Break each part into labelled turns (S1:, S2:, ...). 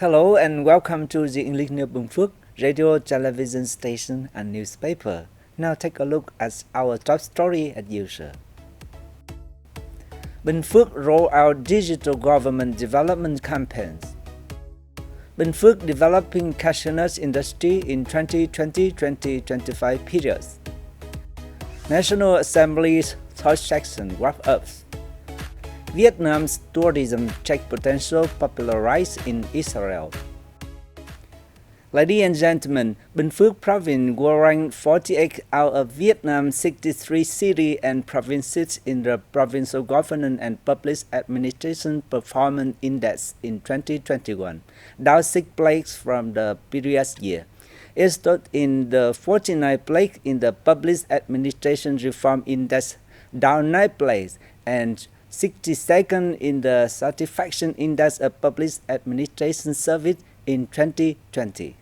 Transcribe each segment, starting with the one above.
S1: Hello and welcome to the English News Binh Phuoc radio, television station and newspaper. Now take a look at our top story as usual. Binh Phuoc roll out digital government development campaigns. Binh Phuoc developing cashew nut industry in 2020-2025 periods. National Assembly's third section wrap-ups. Vietnam's tourism check potential popularized in Israel. Ladies and gentlemen, Binh Phuoc province was ranked 48 out of Vietnam's 63 cities and provinces in the Provincial Governance and Public Administration Performance Index in 2021, down 6 places from the previous year. It stood in the 49th place in the Public Administration Reform Index, down 9 places, and 62nd in the Satisfaction Index of Public Administration Service in 2020.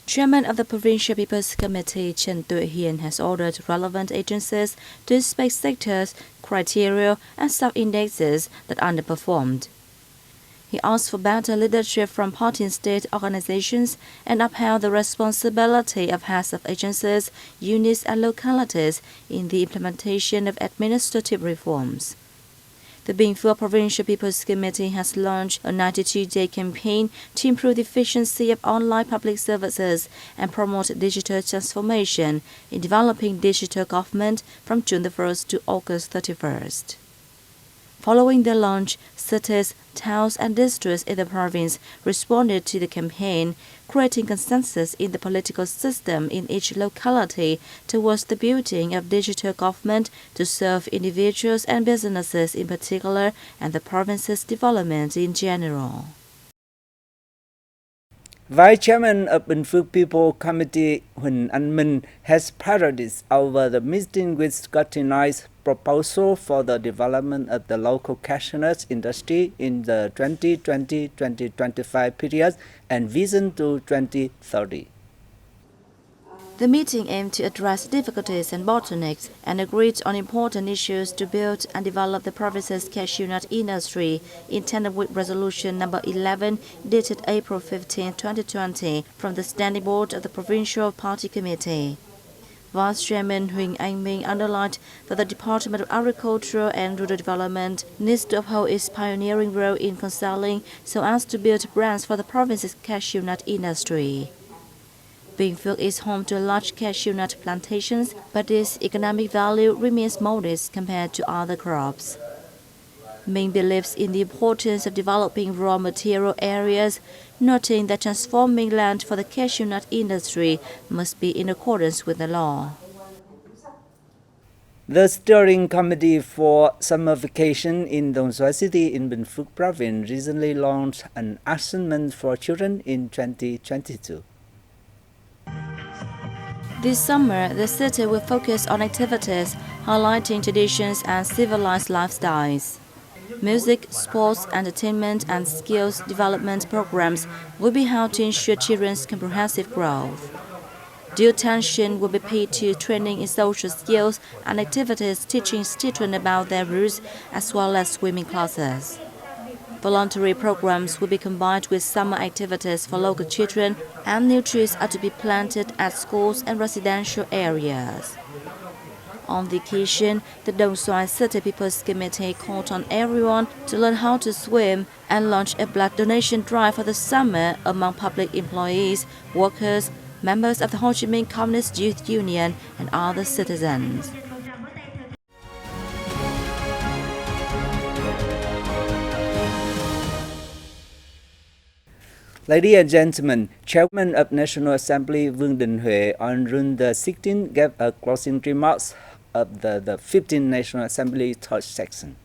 S2: Chairman of the Provincial People's Committee, Chen has ordered relevant agencies to inspect sectors, criteria, and sub-indexes that underperformed. He asked for better leadership from party and state organizations and upheld the responsibility of heads of agencies, units, and localities in the implementation of administrative reforms. The Binh Phuoc Provincial People's Committee has launched a 92-day campaign to improve the efficiency of online public services and promote digital transformation in developing digital government from June 1st to August 31st. Following the launch, cities, towns, and districts in the province responded to the campaign, creating consensus in the political system in each locality towards the building of digital government to serve individuals and businesses in particular and the province's development in general.
S1: Vice Chairman of Binh Phuoc People Committee Hình has presided over the meeting which scrutinized proposal for the development of the local cashew nut industry in the 2020-2025 period and vision to 2030.
S2: The meeting aimed to address difficulties and bottlenecks and agreed on important issues to build and develop the province's cashew nut industry in tandem with Resolution Number 11 dated April 15, 2020 from the Standing Board of the Provincial Party Committee. Vice Chairman Huỳnh Anh Minh underlined that the Department of Agriculture and Rural Development needs to uphold its pioneering role in counseling so as to build brands for the province's cashew nut industry. Binh Phuoc is home to large cashew nut plantations, but its economic value remains modest compared to other crops. Minh believes in the importance of developing raw material areas, noting that transforming land for the cashew nut industry must be in accordance with the law.
S1: The Steering Committee for Summer Vacation in Dong Xoai City in Binh Phuoc Province recently launched an assignment for children in 2022.
S2: This summer, the city will focus on activities highlighting traditions and civilized lifestyles. Music, sports, entertainment, and skills development programs will be held to ensure children's comprehensive growth. Due attention will be paid to training in social skills and activities teaching children about their roots as well as swimming classes. Voluntary programs will be combined with summer activities for local children, and new trees are to be planted at schools and residential areas. On the occasion, the Dong Xoai City People's Committee called on everyone to learn how to swim and launch a blood donation drive for the summer among public employees, workers, members of the Ho Chi Minh Communist Youth Union, and other citizens.
S1: Ladies and gentlemen, Chairman of National Assembly Vương Đình Huệ on June the 16th gave a closing remarks of the 15th National Assembly third section.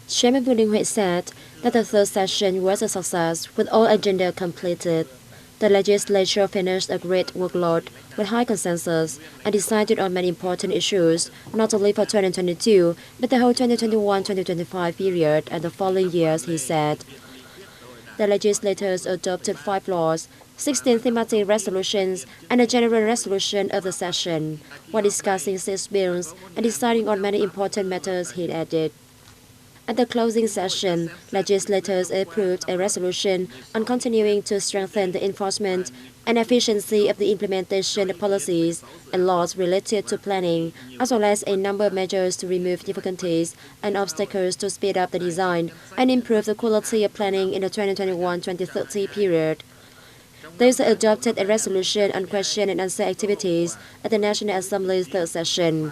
S3: Chairman Vương Đình Huệ said that the third session was a success with all agenda completed. The legislature finished a great workload with high consensus and decided on many important issues, not only for 2022, but the whole 2021-2025 period and the following years, he said. The legislators adopted 5 laws, 16 thematic resolutions, and a general resolution of the session, while discussing 6 bills and deciding on many important matters, he added. At the closing session, legislators approved a resolution on continuing to strengthen the enforcement and efficiency of the implementation of policies and laws related to planning, as well as a number of measures to remove difficulties and obstacles to speed up the design and improve the quality of planning in the 2021-2030 period. They also adopted a resolution on question and answer activities at the National Assembly's third session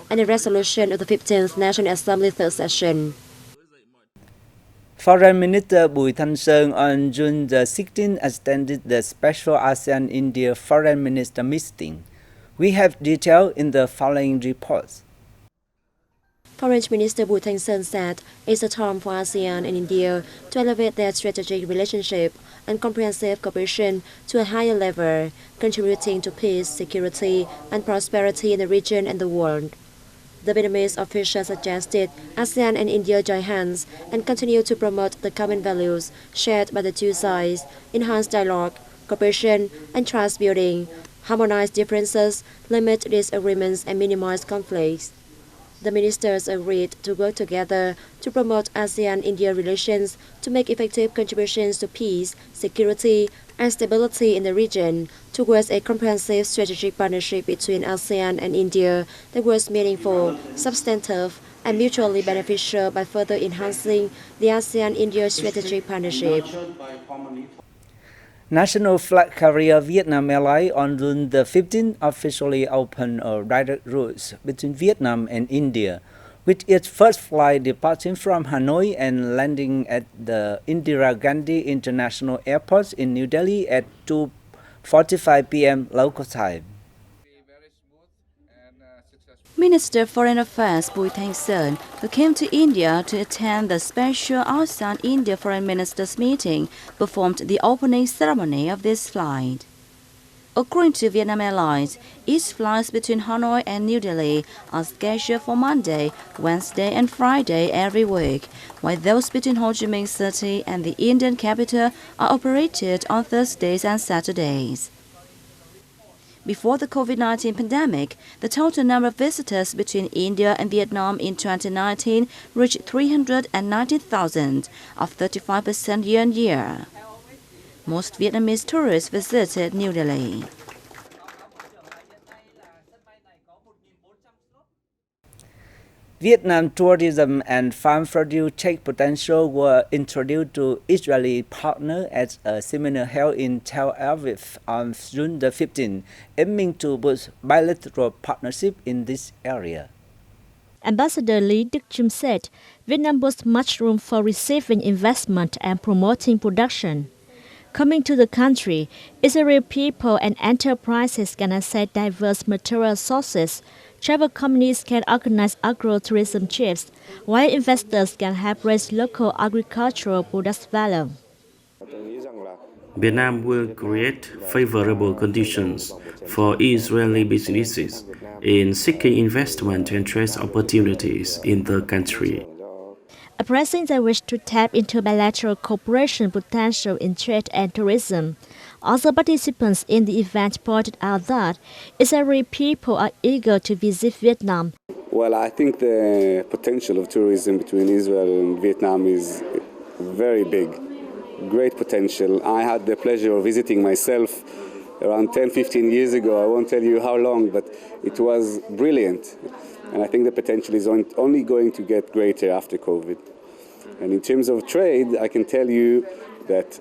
S3: and a resolution of the 15th National Assembly third session.
S1: Foreign Minister Bùi Thanh Sơn on June the 16th attended the special ASEAN-India Foreign Minister meeting. We have detail in the following reports.
S3: Foreign Minister Bùi Thanh Sơn said it's a time for ASEAN and India to elevate their strategic relationship and comprehensive cooperation to a higher level, contributing to peace, security, and prosperity in the region and the world. The Vietnamese official suggested ASEAN and India join hands and continue to promote the common values shared by the two sides, enhance dialogue, cooperation, and trust building, harmonize differences, limit disagreements, and minimize conflicts. The ministers agreed to work together to promote ASEAN-India relations to make effective contributions to peace, security, and stability in the region towards a comprehensive strategic partnership between ASEAN and India that was meaningful, substantive, and mutually beneficial by further enhancing the ASEAN-India strategic partnership.
S1: National flag carrier Vietnam Airlines on June the 15th officially opened a direct route between Vietnam and India, with its first flight departing from Hanoi and landing at the Indira Gandhi International Airport in New Delhi at 2:45 p.m. local time.
S2: Minister of Foreign Affairs Bùi Thanh Sơn, who came to India to attend the special ASEAN-India Foreign Ministers meeting, performed the opening ceremony of this flight. According to Vietnam Airlines, its flights between Hanoi and New Delhi are scheduled for Monday, Wednesday, and Friday every week, while those between Ho Chi Minh City and the Indian capital are operated on Thursdays and Saturdays. Before the COVID-19 pandemic, the total number of visitors between India and Vietnam in 2019 reached 390,000, up 35% year-on-year. Most Vietnamese tourists visited New Delhi.
S1: Vietnam tourism and farm produce tech potential were introduced to Israeli partners at a seminar held in Tel Aviv on June the 15th, aiming to boost bilateral partnership in this area.
S4: Ambassador Lý Đức Chung said, Vietnam boasts much room for receiving investment and promoting production. Coming to the country, Israeli people and enterprises can access diverse material sources. Travel companies can organize agro-tourism trips, while investors can help raise local agricultural products value.
S5: Vietnam will create favorable conditions for Israeli businesses in seeking investment and trade opportunities in the country.
S4: Expressing their wish to tap into bilateral cooperation potential in trade and tourism, other participants in the event pointed out that Israeli people are eager to visit Vietnam.
S6: Well, I think the potential of tourism between Israel and Vietnam is very big, great potential. I had the pleasure of visiting myself around 10-15 years ago. I won't tell you how long, but it was brilliant. And I think the potential is only going to get greater after COVID. And in terms of trade, I can tell you that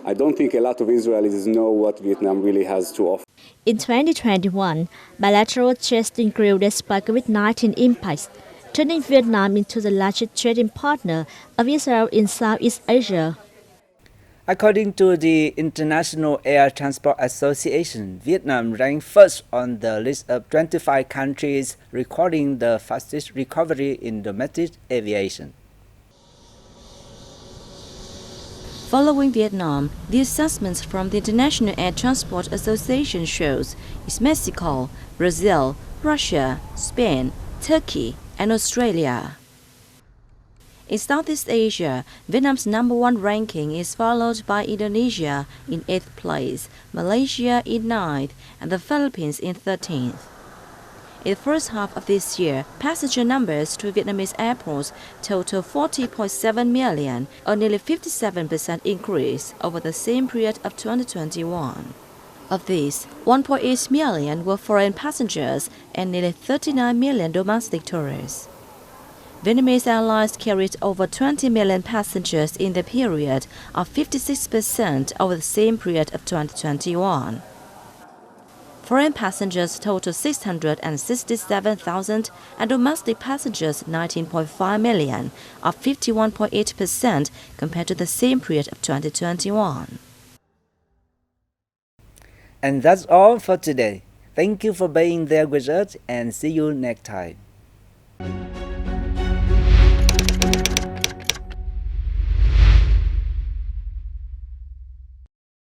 S6: I don't think a lot of Israelis know what Vietnam really has to offer.
S4: In 2021, bilateral trade grew despite COVID-19 impacts, turning Vietnam into the largest trading partner of Israel in Southeast Asia.
S1: According to the International Air Transport Association, Vietnam ranked first on the list of 25 countries recording the fastest recovery in domestic aviation.
S2: Following Vietnam, the assessments from the International Air Transport Association shows is Mexico, Brazil, Russia, Spain, Turkey, and Australia. In Southeast Asia, Vietnam's number one ranking is followed by Indonesia in 8th place, Malaysia in 9th, and the Philippines in 13th. In the first half of this year, passenger numbers to Vietnamese airports total 40.7 million, a nearly 57% increase over the same period of 2021. Of these, 1.8 million were foreign passengers and nearly 39 million domestic tourists. Vietnamese Airlines carried over 20 million passengers in the period, up 56% over the same period of 2021. Foreign passengers total 667,000 and domestic passengers 19.5 million, up 51.8% compared to the same period of 2021.
S1: And that's all for today. Thank you for being there with us and see you next time.